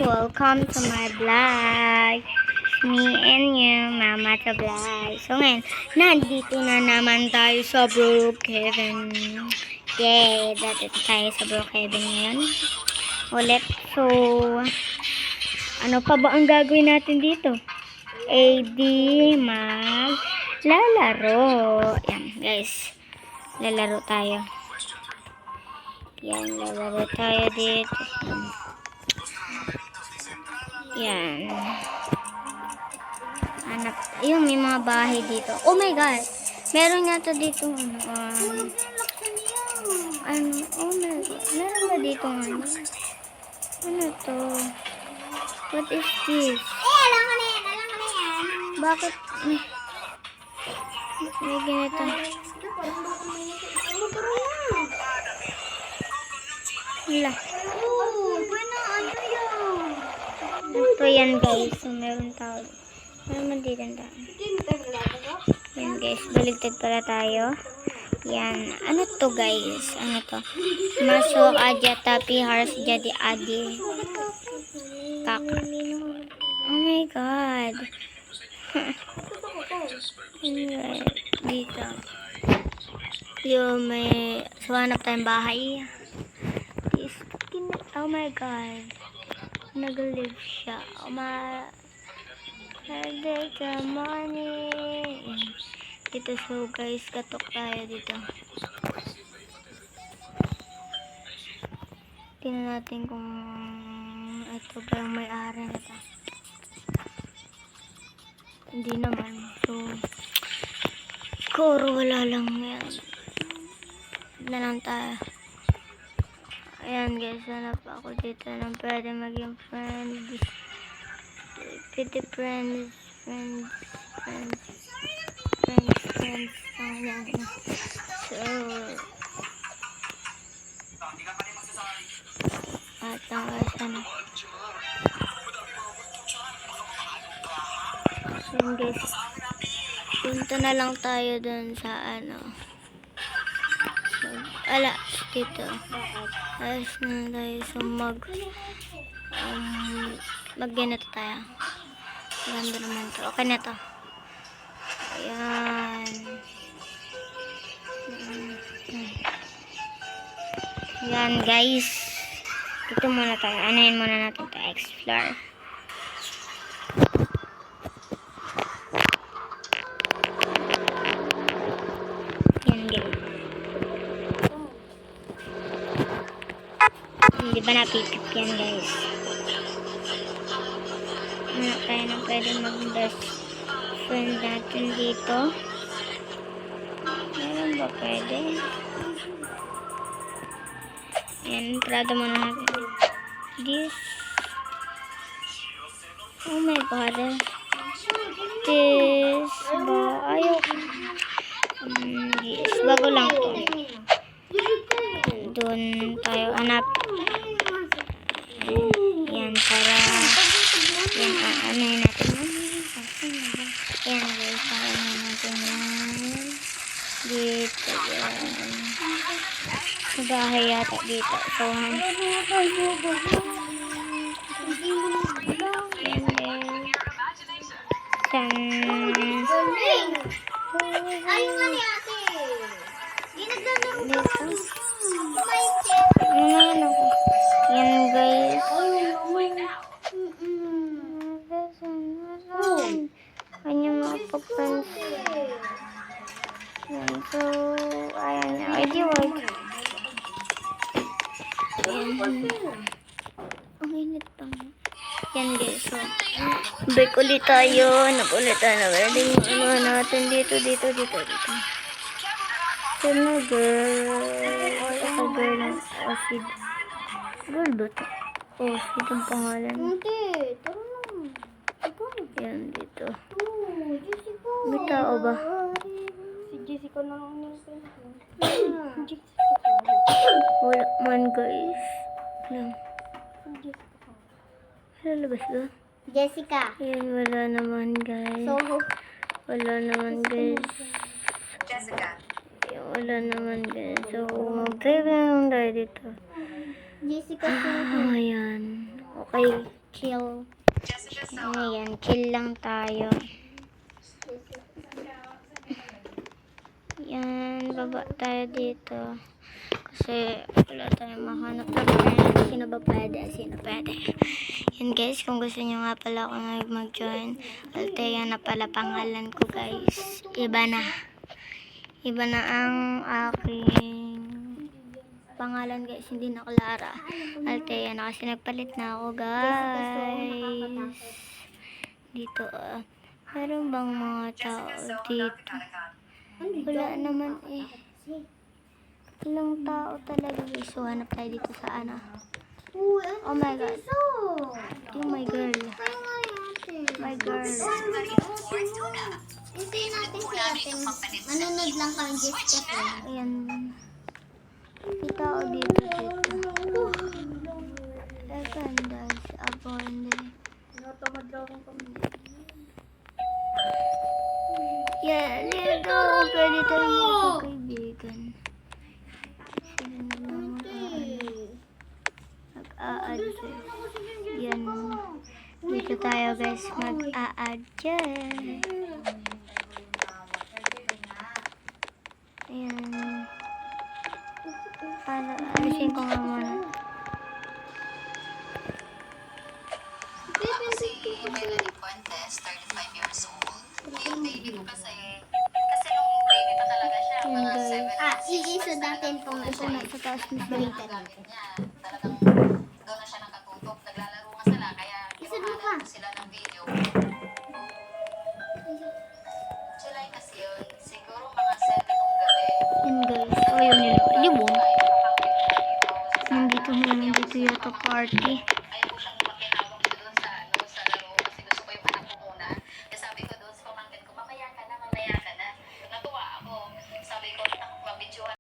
welcome to my vlog. Me and you, Mama to vlog. So ngayon, nandito na naman tayo sa Brookhaven. Yay! Dito tayo sa Brookhaven ngayon. Ulit. So, ano pa ba ang gagawin natin dito? Maglalaro. Yan, guys. Lalaro tayo. Yan, lalaro tayo dito. Yan. Hanap. Ayun, may mga bahay dito. Oh my God! Meron nga to dito. Oh my God. Meron ba dito ano? Ano to? What is this? Alam ko na yan. Bakit? May ganito. Wala. Ito yan guys. So, meron tao. Meron dito ang tao. Yan guys. Baligtad pala tayo. Yan. Ano to guys? Ano to? Masuk aja tapi harus jadi adil. Kaka. Oh my God. Anyway, dito. Yung may suwanap tayong bahay. Oh my God. Nag-live siya. Oh my. Good morning. Dito so guys, katok tayo dito. Tingnan natin kung ito ba yung may-ari na ito. Hindi naman. So, siguro wala lang yan. Na lang tayo. Ayan guys, hanap ako dito ng pwede maging friends. Pwede friends. Ayan. So, at ang guys, ano. So guys, punta na lang tayo dun sa ano. So, dito. Ayos na tayo. So mag-ganito tayo. Ganda naman to. Okay na to. Ayan. Ayan guys. Dito muna tayo. Anayin muna natin to. Explore. Hindi ba napikip yan guys? Ano tayo na pwede mag-best friend natin dito? Meron ba pwede? Yan, prado muna natin. This. Oh my God. This ba? Ayaw. Yes, bago lang to. Doon tayo hanap. Yan, para yan, ano natin yan guys, ano natin yan dito yan sa bahay yata dito. So, yan yan guys. Kanya mga pag-friends. Yan. So, ayan. ID work. Ayan. Ang init pa. Yan guys. So, break ulit tayo. Nakulit tayo na wedding. Ano natin dito. So, na girl. Ako girl ng Osid. Girl ba ito? Osid ang pangalan. Hindi. Tara na. Yan dito. May tao ba? Si Jessica na lang yung Wala man guys. Lang. Lalabas ba? Jessica. Yan, wala naman guys. So, Wala naman guys. Jessica. Yan, wala naman guys. So, mag-drive na lang tayo dito. Jessica. Ayan. Okay. chill. Jessica Ayan, chill lang tayo. Yan, baba tayo dito. Kasi wala tayong mahanap na friend. Sino ba pwede? Sino pwede? Yan guys, kung gusto nyo nga pala ako mag-join. Althea na pala pangalan ko guys. Iba na. Iba na ang aking pangalan guys. Hindi na Clara. Althea na kasi nagpalit na ako guys. Dito meron bang mga tao dito? Wala naman eh. Ilang tao talaga guys. So hanap tayo dito sa ano. Oh my god. Yung my girl. My girl. Hindi natin si ate. Manunod lang kami just Ayan. May tao dito. Ganda. Si Abonde. Yeah, dito. Pwede tayo magkakaibigan. Sino naman mag-a-add. Yan. Dito tayo guys mag-a-add dyan. Ayan. Para alisin ko nga muna. Ako si Melanie Fuentes, 35 years old. Yung baby ko kasi nung baby pa talaga siya, Yan, mga guys. 7 Iisa natin pong Ito na sa taas ng balikat. gamit niya. Talagang doon na siya nakatutok. Naglalaro nga sila, kaya kinuhanan ko sila ng video. July kasi yun, siguro mga 7 ng gabi. Yan guys. O yun yun. Di mo? Kahit nakapangkit dito. Nandito yata party.